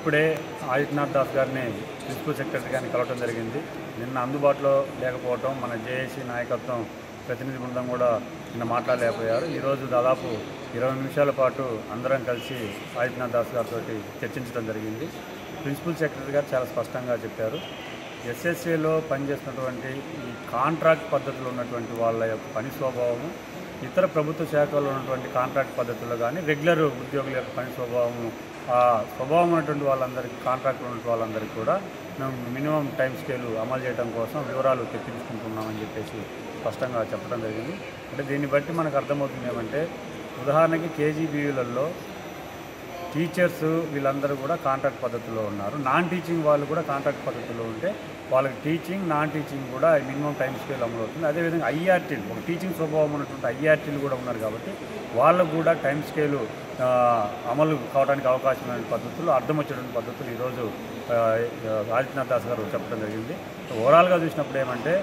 ఇప్పుడే ఆదిత్యనాథ్ దాస్ గారిని principal secretary గారిని కలవడం జరిగింది. నిన్న అందుబాటులో లేకపోవటం మన జేఏసీ నాయకత్వం ప్రతినిధి బృందం కూడా నిన్న మాట్లాడలేకపోయారు. ఈరోజు దాదాపు 20 నిమిషాల పాటు అందరం కలిసి ఆదిత్యనాథ్ దాస్ గారితో చర్చించడం జరిగింది. ప్రిన్సిపల్ సెక్రటరీ గారు చాలా స్పష్టంగా చెప్పారు, ఎస్ఎస్ఏలో పనిచేస్తున్నటువంటి ఈ కాంట్రాక్ట్ పద్ధతిలో ఉన్నటువంటి వాళ్ళ యొక్క పని స్వభావము, ఇతర ప్రభుత్వ శాఖల్లో ఉన్నటువంటి కాంట్రాక్ట్ పద్ధతుల్లో కానీ రెగ్యులర్ ఉద్యోగుల యొక్క పని స్వభావము, ఆ స్వభావం ఉన్నటువంటి వాళ్ళందరికీ, కాంట్రాక్ట్లో ఉన్న వాళ్ళందరికీ కూడా మేము మినిమం టైం స్కేలు అమలు చేయడం కోసం వివరాలు తెప్పించుకుంటున్నామని చెప్పేసి స్పష్టంగా చెప్పడం జరిగింది. అంటే దీన్ని బట్టి మనకు అర్థమవుతుంది ఏమంటే, ఉదాహరణకి కేజీబీయూలలో టీచర్స్ వీళ్ళందరూ కూడా కాంట్రాక్ట్ పద్ధతిలో ఉన్నారు. నాన్ టీచింగ్ వాళ్ళు కూడా కాంట్రాక్ట్ పద్ధతిలో ఉంటే వాళ్ళకి టీచింగ్, నాన్ టీచింగ్ కూడా మినిమం టైం స్కేల్ అమలు అవుతుంది. అదేవిధంగా ఐఆర్టీలు, ఒక టీచింగ్ స్వభావం ఉన్నటువంటి ఐఆర్టీలు కూడా ఉన్నారు కాబట్టి వాళ్ళకు కూడా టైం స్కేలు అమలు కావడానికి అవకాశమైన పద్ధతులు, అర్థం వచ్చేటువంటి పద్ధతులు ఈరోజు ఆదిత్యనాథ్ దాస్ గారు చెప్పడం జరిగింది. ఓవరాల్గా చూసినప్పుడు ఏమంటే,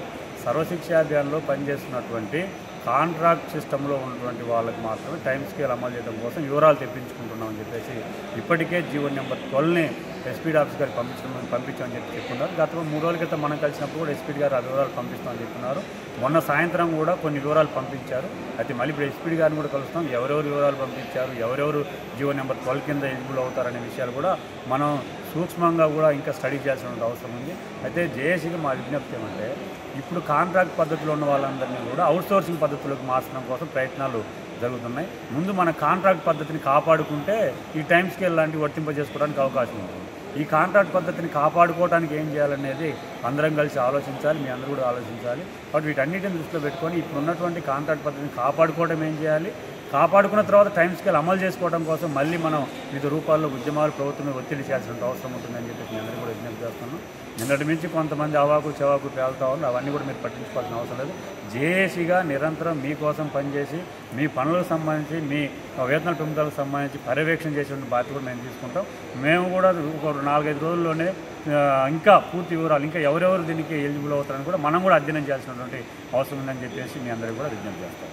సర్వశిక్ష అభియాన్లో పనిచేస్తున్నటువంటి కాంట్రాక్ట్ సిస్టంలో ఉన్నటువంటి వాళ్ళకి మాత్రమే టైం స్కేల్ అమలు చేయడం కోసం వివరాలు తెప్పించుకుంటున్నామని చెప్పేసి ఇప్పటికే జీవో నెంబర్ 12ని ఎస్పీడీ ఆఫీస్ గారికి పంపించామని చెప్తున్నారు. గత 3 రోజుల క్రితం మనం కలిసినప్పుడు కూడా ఎస్పీడీ గారు ఆ వివరాలు పంపిస్తామని చెప్తున్నారు. మొన్న సాయంత్రం కూడా కొన్ని వివరాలు పంపించారు. అయితే మళ్ళీ ఇప్పుడు ఎస్పీడీ గారిని కూడా కలుస్తాం. ఎవరెవరు వివరాలు పంపించారు, ఎవరెవరు జీవో నెంబర్ 12 కింద ఎలిజిబుల్ అవుతారనే విషయాలు కూడా మనం సూక్ష్మంగా కూడా ఇంకా స్టడీ చేయాల్సిన అవసరం ఉంది. అయితే జేఏసీకి మా విజ్ఞప్తి ఏమంటే, ఇప్పుడు కాంట్రాక్ట్ పద్ధతిలో ఉన్న వాళ్ళందరినీ కూడా అవుట్సోర్సింగ్ పద్ధతులకు మార్చడం కోసం ప్రయత్నాలు జరుగుతున్నాయి. ముందు మన కాంట్రాక్ట్ పద్ధతిని కాపాడుకుంటే ఈ టైం స్కేల్ లాంటివి వర్తింపజేసుకోవడానికి అవకాశం ఉంటుంది. ఈ కాంట్రాక్ట్ పద్ధతిని కాపాడుకోవడానికి ఏం చేయాలనేది అందరం కలిసి ఆలోచించాలి, మీ అందరూ కూడా ఆలోచించాలి. కాబట్టి వీటన్నిటిని దృష్టిలో పెట్టుకొని ఇప్పుడు ఉన్నటువంటి కాంట్రాక్ట్ పద్ధతిని కాపాడుకోవడం ఏం చేయాలి, కాపాడుకున్న తర్వాత టైం స్కేల్ అమలు చేసుకోవడం కోసం మళ్ళీ మనం వివిధ రూపాల్లో ఉద్యమాలు ప్రభుత్వమే ఒత్తిడి చేయాల్సిన అవసరం ఉంటుందని చెప్పేసి నేను అందరూ కూడా విజ్ఞప్తి చేస్తున్నాను. నిన్నటి నుంచి కొంతమంది అవాకు చెవాకు పేలుతా ఉన్నారు, అవన్నీ కూడా మీరు పట్టించుకోవాల్సిన అవసరం లేదు. జేఏసీగా నిరంతరం మీకోసం పనిచేసి మీ పనులకు సంబంధించి, మీ వేతనాల పెంపుదలకు సంబంధించి పర్యవేక్షణ చేసేటువంటి బాధ్యత కూడా మేము తీసుకుంటాం. మేము కూడా ఒక 4-5 రోజుల్లోనే ఇంకా పూర్తి వివరాలు, ఇంకా ఎవరెవరు దీనికి ఎలిజిబుల్ అవుతారని కూడా మనం కూడా అధ్యయనం చేయాల్సినటువంటి అవసరం ఉందని చెప్పేసి మీ అందరికీ కూడా విజ్ఞప్తి చేస్తాం.